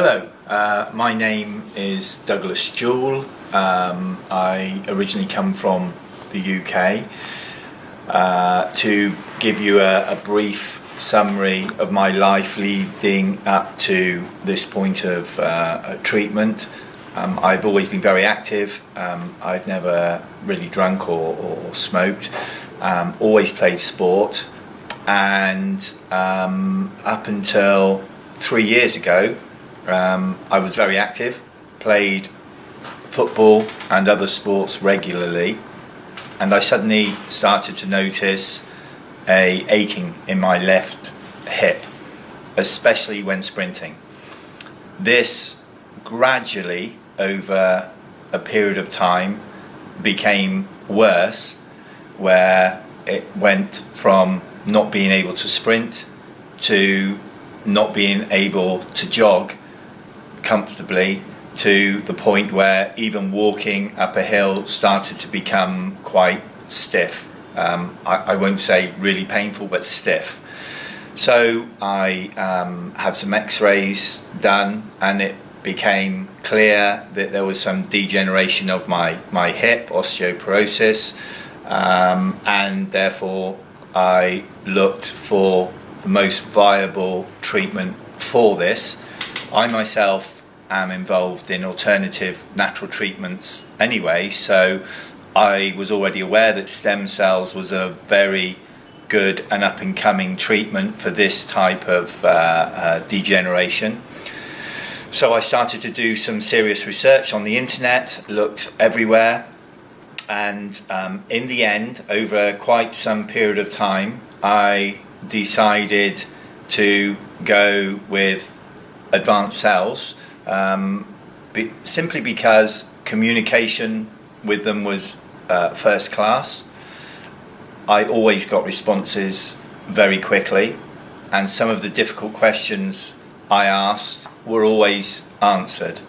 Hello, my name is Douglas Jawell. I originally come from the UK. To give you a brief summary of my life leading up to this point of treatment, I've always been very active. I've never really drunk or smoked. Always played sport, and up until 3 years ago, I was very active, played football and other sports regularly, and I suddenly started to notice a aching in my left hip, especially when sprinting. This gradually, over a period of time, became worse, where it went from not being able to sprint to not being able to jog comfortably, to the point where even walking up a hill started to become quite stiff. I won't say really painful, but stiff. So I had some x-rays done, and it became clear that there was some degeneration of my hip, osteoporosis, and therefore I looked for the most viable treatment for this. I myself am involved in alternative natural treatments anyway, so I was already aware that stem cells was a very good and up-and-coming treatment for this type of degeneration. So I started to do some serious research on the internet, looked everywhere, and in the end, over quite some period of time, I decided to go with Advancells, simply because communication with them was first class. I always got responses very quickly, and some of the difficult questions I asked were always answered.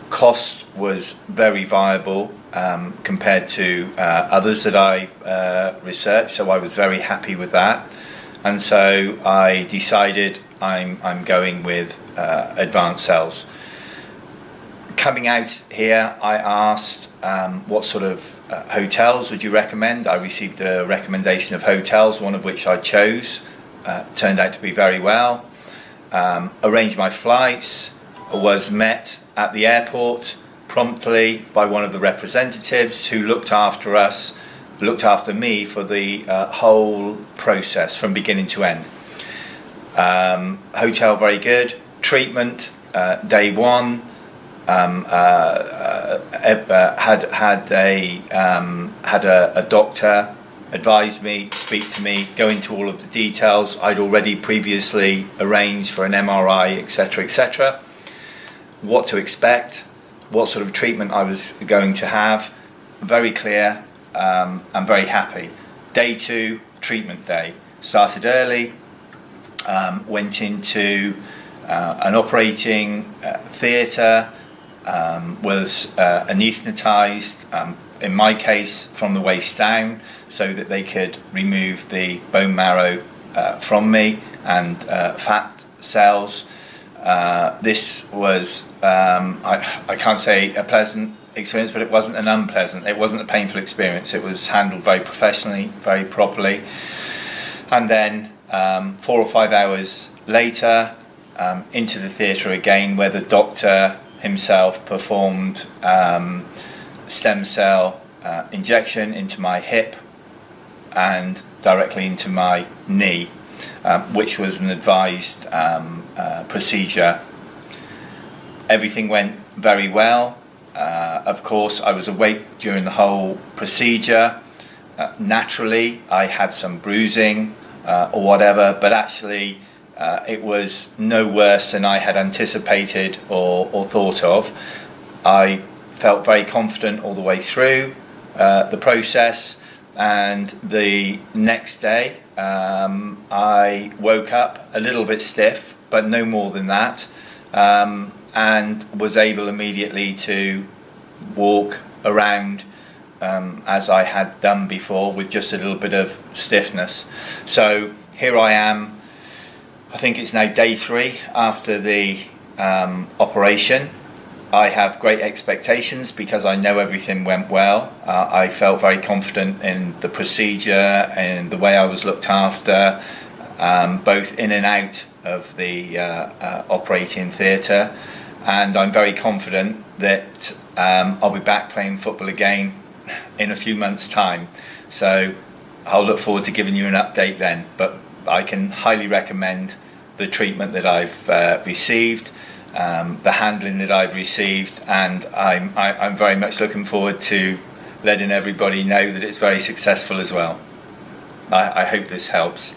Cost was very viable compared to others that I researched, so I was very happy with that. And so I decided I'm going with Advancells. Coming out here, I asked what sort of hotels would you recommend. I received a recommendation of hotels, one of which I chose. Turned out to be very well. Arranged my flights, was met at the airport promptly by one of the representatives who looked after me for the whole process from beginning to end. Hotel very good. Treatment day one. Had a doctor advise me, speak to me, go into all of the details. I'd already previously arranged for an MRI, etc., etc. What to expect, what sort of treatment I was going to have. Very clear. I'm very happy. Day 2, treatment day. Started early, went into an operating theatre, was anaesthetised, in my case from the waist down, so that they could remove the bone marrow from me and fat cells. This was, I can't say a pleasant experience, but it wasn't an unpleasant, it wasn't a painful experience. It was handled very professionally, very properly. And then 4 or 5 hours later, into the theatre again, where the doctor himself performed stem cell injection into my hip and directly into my knee, which was an advised procedure. Everything went very well. Of course, I was awake during the whole procedure. Naturally, I had some bruising or whatever, but actually it was no worse than I had anticipated or thought of. I felt very confident all the way through the process, and the next day I woke up a little bit stiff, but no more than that, and was able immediately to walk around as I had done before, with just a little bit of stiffness. So here I am. I think it's now day 3 after the operation. I have great expectations because I know everything went well. I felt very confident in the procedure and the way I was looked after, both in and out of the operating theatre. And I'm very confident that I'll be back playing football again in a few months' time. So I'll look forward to giving you an update then. But I can highly recommend the treatment that I've received, the handling that I've received, and I'm very much looking forward to letting everybody know that it's very successful as well. I hope this helps.